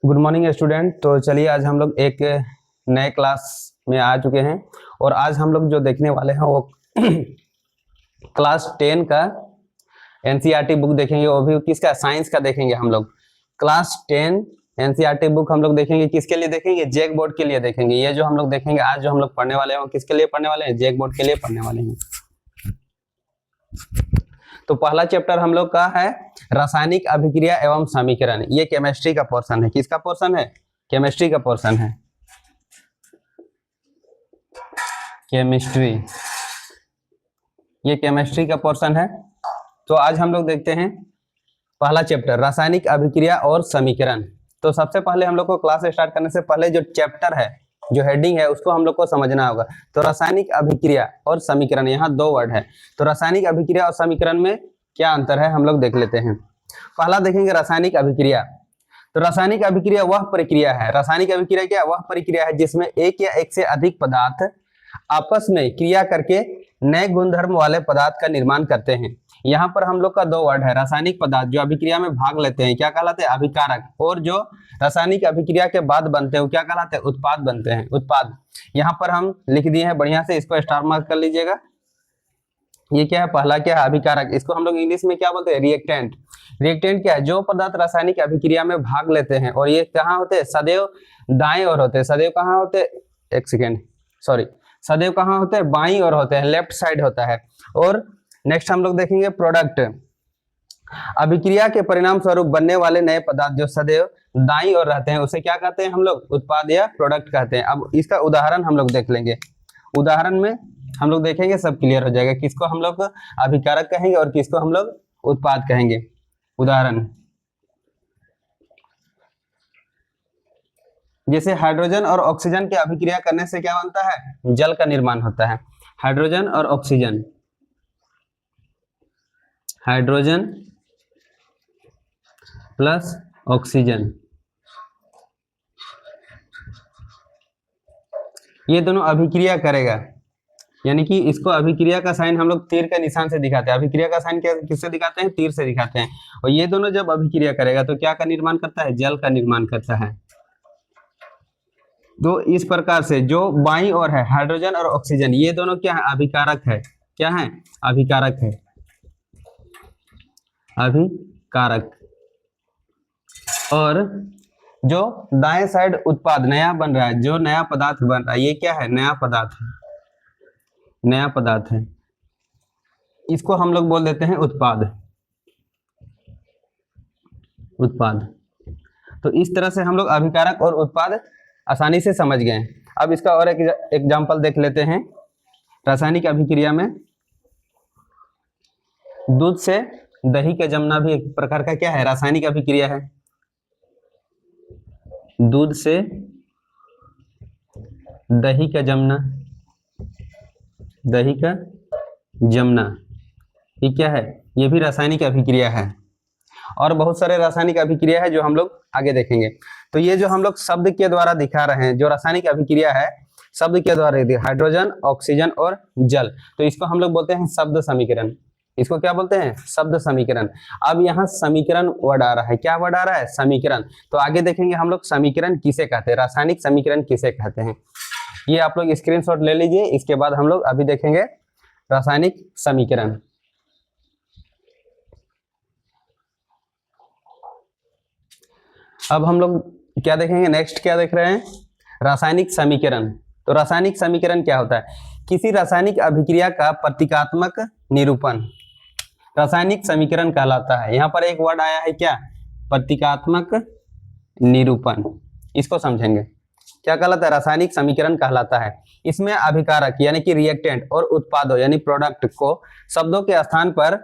Good morning student. तो चलिए आज हम लोग एक नए क्लास में आ चुके हैं और आज हम लोग जो देखने वाले हैं वो क्लास 10 का एनसीईआरटी बुक देखेंगे। वो भी किसका? साइंस का देखेंगे हम लोग। क्लास 10 एनसीईआरटी बुक हम लोग देखेंगे। किसके लिए देखेंगे? जैक बोर्ड के लिए देखेंगे। ये जो हम लोग देखेंगे आज जो हम लोग पढ़ने वाले हैं वो किसके लिए पढ़ने वाले हैं? जैक बोर्ड के लिए पढ़ने वाले हैं। तो पहला चैप्टर हम लोग का है रासायनिक अभिक्रिया एवं समीकरण। ये केमिस्ट्री का पोर्शन है। किसका पोर्शन है? केमिस्ट्री का पोर्शन है। केमिस्ट्री, ये केमिस्ट्री का पोर्शन है। तो आज हम लोग देखते हैं पहला चैप्टर रासायनिक अभिक्रिया और समीकरण। तो सबसे पहले हम लोग को क्लास स्टार्ट करने से पहले जो चैप्टर है, जो हेडिंग है, उसको हम लोग को समझना होगा। तो रासायनिक अभिक्रिया और समीकरण, यहाँ दो वर्ड है। तो रासायनिक अभिक्रिया और समीकरण में क्या अंतर है हम लोग देख लेते हैं। पहला देखेंगे रासायनिक अभिक्रिया। तो रासायनिक अभिक्रिया वह प्रक्रिया है, रासायनिक अभिक्रिया क्या? वह प्रक्रिया है जिसमें एक या एक से अधिक पदार्थ आपस में क्रिया करके नए गुणधर्म वाले पदार्थ का निर्माण करते हैं। यहाँ पर हम लोग का दो वर्ड है। रासायनिक पदार्थ जो अभिक्रिया में भाग लेते हैं क्या कहलाते हैं? अभिकारक। और जो रासायनिक अभिक्रिया के बाद बनते हैं वो क्या कहलाते हैं? उत्पाद बनते हैं। उत्पाद यहाँ पर हम लिख दिए हैं बढ़िया से, इसको स्टार मार्क कर लीजिएगा। ये क्या है? पहला क्या है? अभिकारक। इसको हम लोग इंग्लिश में क्या बोलते हैं? रिएक्टेंट। रिएक्टेंट क्या है? जो पदार्थ रासायनिक अभिक्रिया में भाग लेते हैं और ये कहाँ होते हैं? सदैव दाएं ओर होते हैं। सदैव कहाँ होते हैं? एक सेकेंड, सॉरी, सदैव कहाँ होते हैं? बाईं ओर होते हैं, लेफ्ट साइड होता है। और नेक्स्ट हम लोग देखेंगे प्रोडक्ट। अभिक्रिया के परिणाम स्वरूप बनने वाले नए पदार्थ जो सदैव दाईं ओर रहते हैं उसे क्या कहते हैं हम लोग? उत्पाद या प्रोडक्ट कहते हैं। अब इसका उदाहरण हम लोग देख लेंगे। उदाहरण में हम लोग देखेंगे, सब क्लियर हो जाएगा किसको हम लोग अभिकारक कहेंगे और किसको हम लोग उत्पाद कहेंगे। उदाहरण जैसे हाइड्रोजन और ऑक्सीजन की अभिक्रिया करने से क्या बनता है? जल का निर्माण होता है। हाइड्रोजन और ऑक्सीजन, हाइड्रोजन प्लस ऑक्सीजन, ये दोनों अभिक्रिया करेगा, यानी कि इसको अभिक्रिया का साइन हम लोग तीर के निशान से दिखाते हैं। अभिक्रिया का साइन किससे दिखाते हैं? तीर से दिखाते हैं। और ये दोनों जब अभिक्रिया करेगा तो क्या का निर्माण करता है? जल का निर्माण करता है। तो इस प्रकार से जो बाईं ओर है हाइड्रोजन और ऑक्सीजन, ये दोनों क्या है? अभिकारक है। क्या है? अभिकारक है। अभिकारक। और जो दाएं साइड उत्पाद नया बन रहा है, जो नया पदार्थ बन रहा है, ये क्या है? नया पदार्थ है। नया पदार्थ है, इसको हम लोग बोल देते हैं उत्पाद। उत्पाद। तो इस तरह से हम लोग अभिकारक और उत्पाद आसानी से समझ गए। अब इसका और एक एग्जांपल देख लेते हैं। रासायनिक अभिक्रिया में दूध से दही का जमना भी एक प्रकार का क्या है? रासायनिक अभिक्रिया है। दूध से दही का जमना, दही का जमना, ये क्या है? ये भी रासायनिक अभिक्रिया है। और बहुत सारे रासायनिक अभिक्रिया है जो हम लोग आगे देखेंगे। तो ये जो हम लोग शब्द के द्वारा दिखा रहे हैं, जो रासायनिक अभिक्रिया है शब्द के द्वारा, हाइड्रोजन, ऑक्सीजन और जल, तो इसको हम लोग बोलते हैं शब्द समीकरण। इसको क्या बोलते हैं? शब्द समीकरण। अब यहाँ समीकरण वर्ड आ रहा है। क्या वर्ड आ रहा है? समीकरण। तो आगे देखेंगे हम लोग समीकरण किसे कहते हैं, रासायनिक समीकरण किसे कहते हैं। ये आप लोग स्क्रीनशॉट ले लीजिए। इसके बाद हम लोग अभी देखेंगे रासायनिक समीकरण। अब हम लोग क्या देखेंगे? नेक्स्ट क्या देख रहे हैं? रासायनिक समीकरण। तो रासायनिक समीकरण क्या होता है? किसी रासायनिक अभिक्रिया का प्रतीकात्मक निरूपण रासायनिक समीकरण कहलाता है। यहाँ पर एक वर्ड आया है क्या? प्रतीकात्मक निरूपण। इसको समझेंगे क्या कहलाता है? रासायनिक समीकरण कहलाता है। इसमें अभिकारक यानी कि रिएक्टेंट और उत्पादों यानी प्रोडक्ट को शब्दों के स्थान पर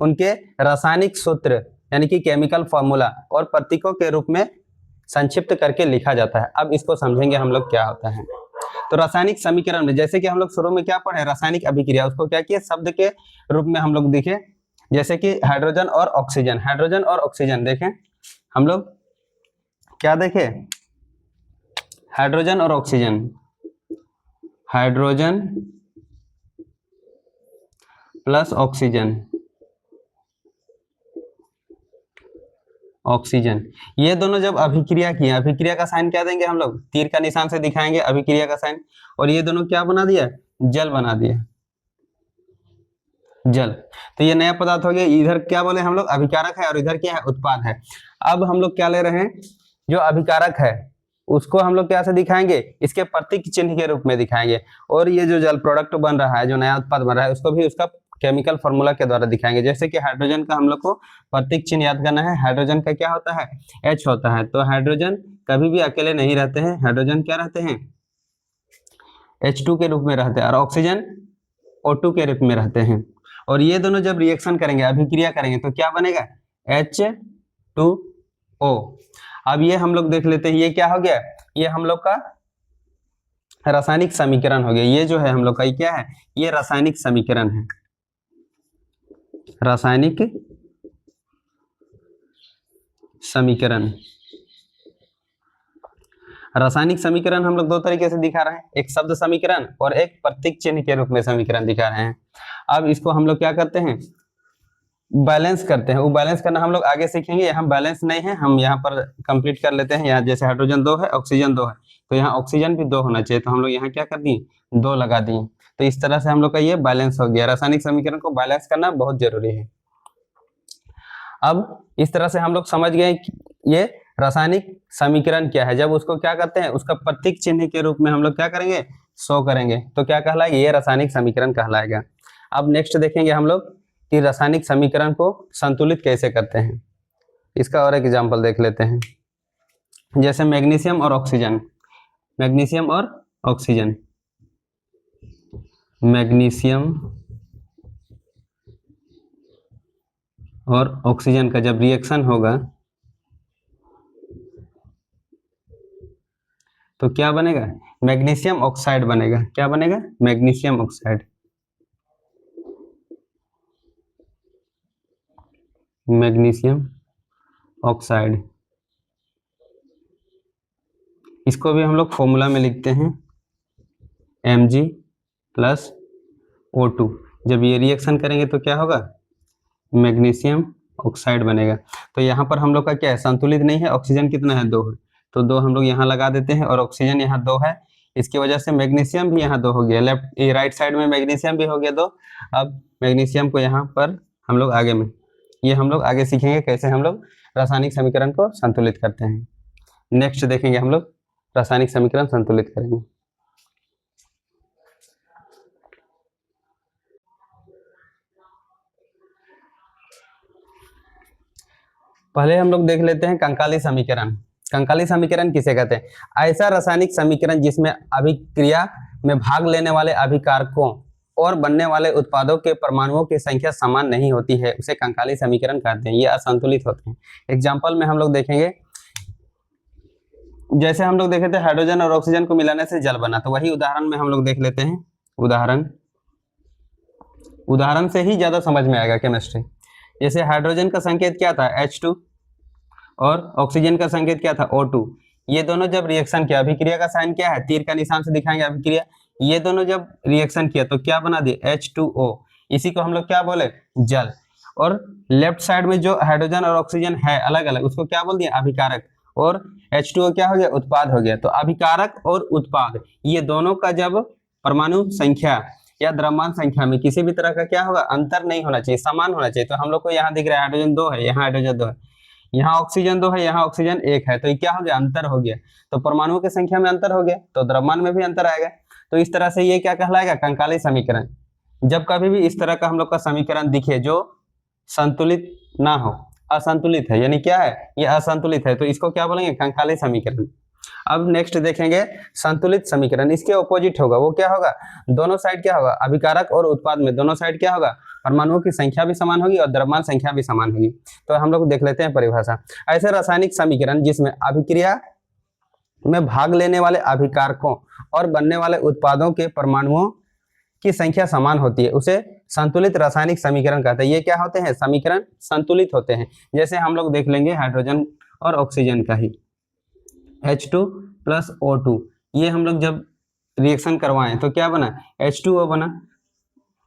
उनके रासायनिक सूत्र यानी कि केमिकल फॉर्मूला और प्रतीकों के रूप में संक्षिप्त करके लिखा जाता है। अब इसको समझेंगे हम लोग क्या होता है। तो रासायनिक समीकरण में जैसे कि हम लोग शुरू में क्या पढ़े? रासायनिक अभिक्रिया, उसको क्या किया? शब्द के रूप में हम लोग देखे। जैसे कि हाइड्रोजन और ऑक्सीजन, हाइड्रोजन और ऑक्सीजन देखें हम लोग क्या देखे? हाइड्रोजन और oxygen, hydrogen plus oxygen, oxygen, ये दोनों जब अभिक्रिया किए, अभिक्रिया का साइन क्या देंगे हम लोग, तीर का निशान से दिखाएंगे अभिक्रिया का साइन, और ये दोनों क्या बना दिया, जल बना दिया, जल। तो ये नया पदार्थ हो गया, इधर क्या बोले हम लोग, अभिकारक है, और इधर क्या है, उत्पाद है। अब हम लोग क्या ले रहे हैं, जो अभिकारक है उसको हम लोग क्या से दिखाएंगे, इसके प्रतीक चिन्ह के रूप में दिखाएंगे, और ये जो जल प्रोडक्ट बन रहा है, जो नया उत्पाद बन रहा है, उसको भी उसका केमिकल फॉर्मूला के द्वारा दिखाएंगे। जैसे कि हाइड्रोजन का हम लोग को प्रतीक चिन्ह याद करना है, हाइड्रोजन का क्या होता है, H होता है। तो हाइड्रोजन कभी भी अकेले नहीं रहते हैं, हाइड्रोजन क्या रहते हैं, H2 के रूप में रहते हैं, और ऑक्सीजन O2 के रूप में रहते हैं। और ये दोनों जब रिएक्शन करेंगे, अभिक्रिया करेंगे, तो क्या बनेगा, H2O। अब ये हम लोग देख लेते हैं, ये क्या हो गया, ये हम लोग का रासायनिक समीकरण हो गया। ये जो है हम लोग का, ये क्या है, ये रासायनिक समीकरण है, रासायनिक समीकरण। रासायनिक समीकरण हम लोग दो तरीके से दिखा रहे हैं, एक शब्द समीकरण और एक प्रतीक चिन्ह के रूप में समीकरण दिखा रहे हैं। अब इसको हम लोग क्या करते हैं, बैलेंस करते हैं। वो बैलेंस करना हम लोग आगे सीखेंगे, यहाँ बैलेंस नहीं है, हम यहाँ पर कंप्लीट कर लेते हैं। यहाँ जैसे हाइड्रोजन 2 है, ऑक्सीजन 2 है, तो यहाँ ऑक्सीजन भी 2 होना चाहिए, तो हम लोग यहाँ क्या कर दिए, 2 लगा दिए। तो इस तरह से हम लोग का ये बैलेंस हो गया। रासायनिक समीकरण को बैलेंस करना बहुत जरूरी है। अब इस तरह से हम लोग समझ गए कि ये रासायनिक समीकरण क्या है। जब उसको क्या करते हैं, उसका प्रतीक चिन्ह के रूप में हम लोग क्या करेंगे, शो करेंगे, तो क्या कहलाएगा, ये रासायनिक समीकरण कहलाएगा। अब नेक्स्ट देखेंगे हम लोग कि रासायनिक समीकरण को संतुलित कैसे करते हैं। इसका और एक एग्जांपल देख लेते हैं, जैसे मैग्नीशियम और ऑक्सीजन, मैग्नीशियम और ऑक्सीजन, मैग्नीशियम और ऑक्सीजन का जब रिएक्शन होगा तो क्या बनेगा, मैग्नीशियम ऑक्साइड बनेगा। क्या बनेगा, मैग्नीशियम ऑक्साइड, मैग्नीशियम ऑक्साइड। इसको भी हम लोग फॉर्मूला में लिखते हैं Mg+O2। जब ये रिएक्शन करेंगे तो क्या होगा, मैग्नीशियम ऑक्साइड बनेगा। तो यहाँ पर हम लोग का क्या है, संतुलित नहीं है, ऑक्सीजन कितना है, 2 है, तो 2 हम लोग यहाँ लगा देते हैं, और ऑक्सीजन यहाँ 2 है, इसकी वजह से मैग्नीशियम भी यहाँ 2 हो गया, लेफ्ट राइट साइड में मैग्नीशियम भी हो गया 2। अब मैग्नीशियम को यहाँ पर हम लोग आगे में, ये हम लोग आगे सीखेंगे कैसे हम लोग रासायनिक समीकरण को संतुलित करते हैं। नेक्स्ट देखेंगे हम लोग रासायनिक समीकरण संतुलित करेंगे। पहले हम लोग देख लेते हैं कंकाली समीकरण। कंकाली समीकरण किसे कहते हैं, ऐसा रासायनिक समीकरण जिसमें अभिक्रिया में भाग लेने वाले अभिकारकों और बनने वाले उत्पादों के परमाणुओं की संख्या समान नहीं होती है, उसे कंकाली समीकरण कहते हैं। ये असंतुलित होते हैं। एग्जाम्पल में हम लोग देखेंगे, जैसे हम लोग देखे थे हाइड्रोजन और ऑक्सीजन को मिलाने से जल बना, तो वही उदाहरण में हम लोग देख लेते हैं। उदाहरण से ही ज्यादा समझ में आएगा केमिस्ट्री। जैसे हाइड्रोजन का संकेत क्या था, H2, और ऑक्सीजन का संकेत क्या था, O2। ये दोनों जब रिएक्शन किया, अभिक्रिया का साइन क्या है, तीर का निशान से दिखाएंगे अभिक्रिया। ये दोनों जब रिएक्शन किया तो क्या बना दिए, H2O। इसी को हम लोग क्या बोले, जल। और लेफ्ट साइड में जो हाइड्रोजन और ऑक्सीजन है अलग अलग, उसको क्या बोल दिया, अभिकारक। और H2O क्या हो गया, उत्पाद हो गया। तो अभिकारक और उत्पाद, ये दोनों का जब परमाणु संख्या या द्रव्यमान संख्या में किसी भी तरह का क्या होगा, अंतर नहीं होना चाहिए, समान होना चाहिए। तो हम लोग को यहाँ दिख रहा है हाइड्रोजन 2 है, यहाँ हाइड्रोजन 2 है, यहाँ ऑक्सीजन 2 है, यहाँ ऑक्सीजन 1 है, तो ये क्या हो गया, अंतर हो गया। तो परमाणुओं की संख्या में अंतर हो गया, तो द्रव्यमान में भी अंतर आएगा। तो इस तरह से ये क्या कहलाएगा, कंकाली समीकरण। जब कभी भी इस तरह का हम लोग का समीकरण दिखे जो संतुलित ना हो, असंतुलित है, यानी क्या है, ये असंतुलित है, तो इसको क्या बोलेंगे, कंकाली समीकरण। अब नेक्स्ट देखेंगे संतुलित समीकरण। इसके ऑपोजिट होगा, वो क्या होगा, दोनों साइड क्या होगा, अभिकारक और उत्पाद में दोनों साइड क्या होगा, परमाणुओं की संख्या भी समान होगी और द्रव्यमान संख्या भी समान होगी। तो हम लोग देख लेते हैं परिभाषा। ऐसे रासायनिक समीकरण जिसमें अभिक्रिया में भाग लेने वाले अभिकारकों और बनने वाले उत्पादों के परमाणुओं की संख्या समान होती है, उसे संतुलित रासायनिक समीकरण कहते हैं। ये क्या होते हैं, समीकरण संतुलित होते हैं। जैसे हम लोग देख लेंगे हाइड्रोजन और ऑक्सीजन का ही, H2+O2, ये हम लोग जब रिएक्शन करवाएं तो क्या बना, H2O बना।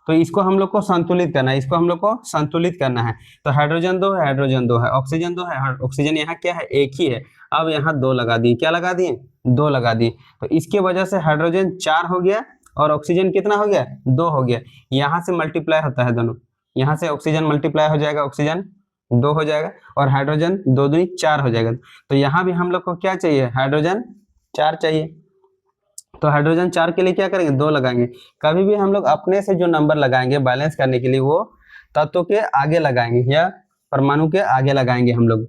तो इसको हम लोग को संतुलित करना है, इसको हम लोग को संतुलित करना है। तो हाइड्रोजन 2 है, हाइड्रोजन 2 है, ऑक्सीजन 2 है, ऑक्सीजन यहाँ क्या है, एक ही है। अब यहाँ 2 लगा दिए, क्या लगा दिए, 2 लगा दिए। तो इसके वजह से हाइड्रोजन 4 हो गया और ऑक्सीजन कितना हो गया, 2 हो गया। यहाँ से मल्टीप्लाई होता है दोनों, यहाँ से ऑक्सीजन मल्टीप्लाई हो जाएगा, ऑक्सीजन 2 हो जाएगा और हाइड्रोजन 2 दूनी 4 हो जाएगा। तो यहाँ भी हम लोग को क्या चाहिए, हाइड्रोजन 4 चाहिए। तो हाइड्रोजन 4 के लिए क्या करेंगे, 2 लगाएंगे। कभी भी हम लोग अपने से जो नंबर लगाएंगे बैलेंस करने के लिए वो तत्व के आगे लगाएंगे या परमाणु के आगे लगाएंगे, हम लोग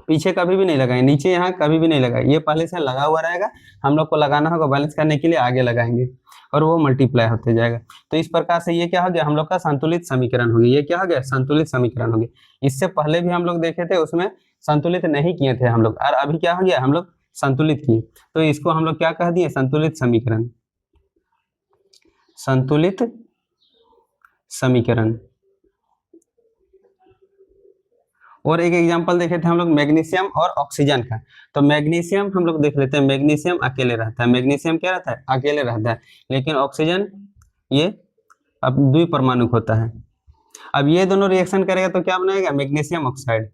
पीछे कभी भी नहीं लगाएंगे, नीचे यहाँ कभी भी नहीं लगाएंगे, ये पहले से लगा हुआ रहेगा, हम लोग को लगाना होगा बैलेंस करने के लिए आगे लगाएंगे और वो मल्टीप्लाई होते जाएगा। तो इस प्रकार से ये क्या हो गया, हम लोग का संतुलित समीकरण हो गया। ये क्या हो गया, संतुलित समीकरण हो गया। इससे पहले भी हम लोग देखे थे, उसमें संतुलित नहीं किए थे हम लोग, और अभी क्या हो गया, हम लोग संतुलित किए। तो इसको हम लोग क्या कह दिए, संतुलित समीकरण, संतुलित समीकरण। और एक एग्जांपल देखे थे हम लोग मैग्नीशियम और ऑक्सीजन का। तो मैग्नीशियम हम लोग देख लेते हैं, मैग्नीशियम अकेले रहता है, मैग्नीशियम क्या रहता है, अकेले रहता है। लेकिन ऑक्सीजन ये अब द्विपरमाणुक होता है। अब ये दोनों रिएक्शन करेगा तो क्या बनाएगा, मैग्नीशियम ऑक्साइड,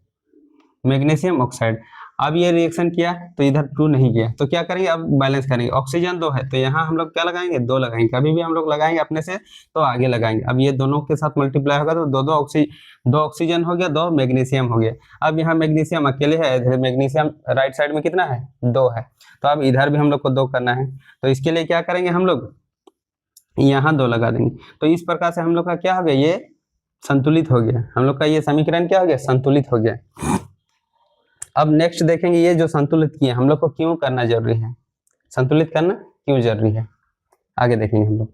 मैग्नीशियम ऑक्साइड। अब ये रिएक्शन किया तो इधर 2 नहीं गया, तो क्या करेंगे, अब बैलेंस करेंगे। ऑक्सीजन 2 है तो यहाँ हम लोग क्या लगाएंगे, 2 लगाएंगे। कभी भी हम लोग लगाएंगे अपने से तो आगे लगाएंगे। अब ये दोनों के साथ मल्टीप्लाई होगा तो 2 ऑक्सीजन हो गया, 2 मैग्नीशियम हो गया। अब यहाँ मैग्नीशियम अकेले है, इधर मैग्नीशियम राइट साइड में कितना है, 2 है। तो अब इधर भी हम लोग को 2 करना है, तो इसके लिए क्या करेंगे, हम लोग यहाँ 2 लगा देंगे। तो इस प्रकार से हम लोग का क्या हो गया, ये संतुलित हो गया। हम लोग का ये समीकरण क्या हो गया, संतुलित हो गया। अब नेक्स्ट देखेंगे, ये जो संतुलित किया हम लोग को क्यों करना जरूरी है, संतुलित करना क्यों जरूरी है, आगे देखेंगे हम लोग।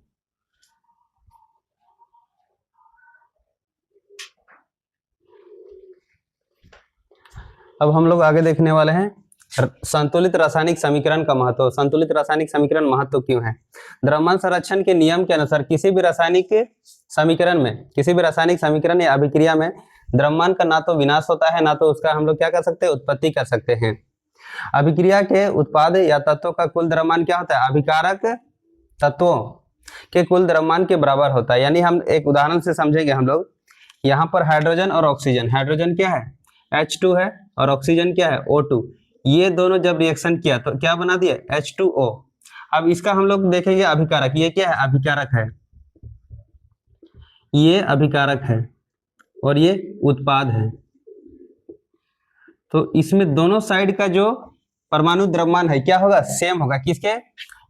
अब हम लोग आगे देखने वाले हैं संतुलित रासायनिक समीकरण का महत्व। संतुलित रासायनिक समीकरण महत्व क्यों है, द्रव्यमान संरक्षण के नियम के अनुसार किसी भी रासायनिक समीकरण में, किसी भी रासायनिक समीकरण या अभिक्रिया में द्रव्यमान का ना तो विनाश होता है, ना तो उसका हम लोग क्या कर सकते हैं, उत्पत्ति कर सकते हैं। अभिक्रिया के उत्पाद या तत्वों का कुल द्रव्यमान क्या होता है, अभिकारक तत्वों के कुल द्रव्यमान के बराबर होता है। यानी हम एक उदाहरण से समझेंगे हम लोग, यहाँ पर हाइड्रोजन और ऑक्सीजन, हाइड्रोजन क्या है, H2 है, और ऑक्सीजन क्या है, O2। ये दोनों जब रिएक्शन किया तो क्या बना दिया, H2O। अब इसका हम लोग देखेंगे अभिकारक, ये क्या है, अभिकारक है, ये अभिकारक है और ये उत्पाद है। तो इसमें दोनों साइड का जो परमाणु द्रव्यमान है क्या होगा, सेम होगा। किसके,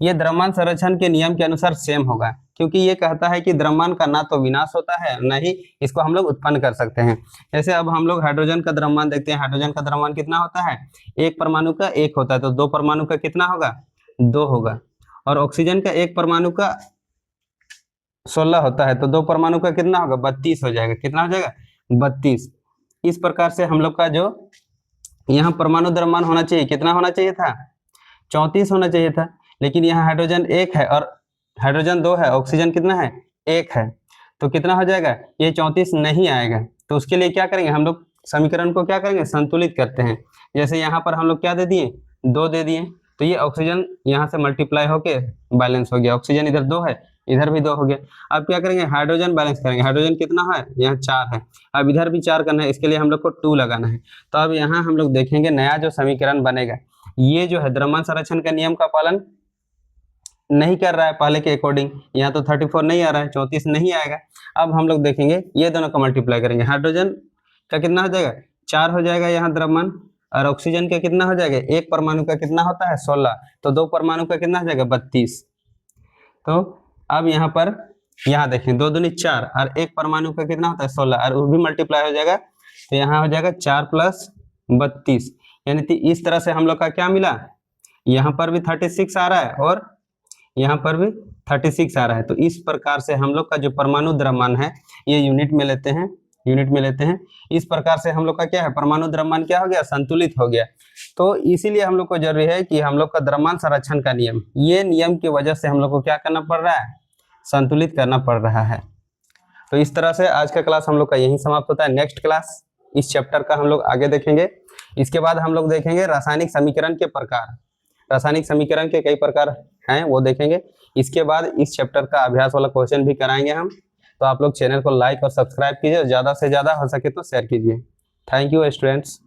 ये द्रव्यमान संरक्षण के नियम के अनुसार सेम होगा, क्योंकि ये कहता है कि द्रव्यमान का ना तो विनाश होता है, न ही इसको हम लोग उत्पन्न कर सकते हैं। जैसे अब हम लोग हाइड्रोजन का द्रव्यमान देखते हैं, हाइड्रोजन का द्रव्यमान कितना होता है, एक परमाणु का 1 होता है, तो 2 परमाणु का कितना होगा, 2 होगा। और ऑक्सीजन का एक परमाणु का 16 होता है, तो 2 परमाणु का कितना होगा, 32 हो जाएगा। कितना हो जाएगा, 32। इस प्रकार से हम लोग का जो यहाँ परमाणु द्रव्यमान होना चाहिए, कितना होना चाहिए था, 34 होना चाहिए था। लेकिन यहाँ हाइड्रोजन 1 है और हाइड्रोजन 2 है, ऑक्सीजन कितना है, 1 है, तो कितना हो जाएगा, ये 34 नहीं आएगा। तो उसके लिए क्या करेंगे, हम लोग समीकरण को क्या करेंगे, संतुलित करते हैं। जैसे यहाँ पर हम लोग क्या दे दिए, 2 दे दिए, तो ये ऑक्सीजन यहाँ से मल्टीप्लाई होके बैलेंस हो गया। ऑक्सीजन इधर 2 है, इधर भी 2 हो गया। अब क्या करेंगे, हाइड्रोजन बैलेंस करेंगे। हाइड्रोजन कितना है, यहाँ 4 है, अब इधर भी 4 करना है, इसके लिए हम लोग को 2 लगाना है। तो अब यहाँ हम लोग देखेंगे नया जो समीकरण बनेगा, ये जो है द्रव्यमान संरक्षण का नियम का पालन नहीं कर रहा है पहले के अकॉर्डिंग। यहाँ तो 34 नहीं आ रहा है, 34 नहीं आएगा। अब हम लोग देखेंगे ये दोनों का मल्टीप्लाई करेंगे, हाइड्रोजन का कितना हो जाएगा, 4 हो जाएगा यहाँ द्रव्यमान, और ऑक्सीजन का कितना हो जाएगा, एक परमाणु का कितना होता है, 16, तो 2 परमाणु का कितना हो जाएगा, 32। तो अब यहाँ पर यहाँ देखें, 2 दूनी 4 और एक परमाणु का कितना होता है, 16, और वो भी मल्टीप्लाई हो जाएगा, तो यहाँ हो जाएगा 4 + 32। यानी कि इस तरह से हम लोग का क्या मिला, यहाँ पर भी 36 आ रहा है और यहाँ पर भी 36 आ रहा है। तो इस प्रकार से हम लोग का जो परमाणु द्रव्यमान है ये यूनिट में लेते हैं, यूनिट में लेते हैं। इस प्रकार से हम लोग का क्या है, परमाणु द्रव्यमान क्या हो गया, संतुलित हो गया। तो इसीलिए हम लोग को जरूरी है कि हम लोग का द्रव्यमान संरक्षण का नियम, ये नियम की वजह से हम लोग को क्या करना पड़ रहा है, संतुलित करना पड़ रहा है। तो इस तरह से आज का क्लास हम लोग का यही समाप्त होता है। नेक्स्ट क्लास इस चैप्टर का हम लोग आगे देखेंगे। इसके बाद हम लोग देखेंगे रासायनिक समीकरण के प्रकार, रासायनिक समीकरण के कई प्रकार हैं वो देखेंगे। इसके बाद इस चैप्टर का अभ्यास वाला क्वेश्चन भी कराएंगे हम। तो आप लोग चैनल को लाइक और सब्सक्राइब कीजिए, ज़्यादा से ज़्यादा हो सके तो शेयर कीजिए। Thank you students.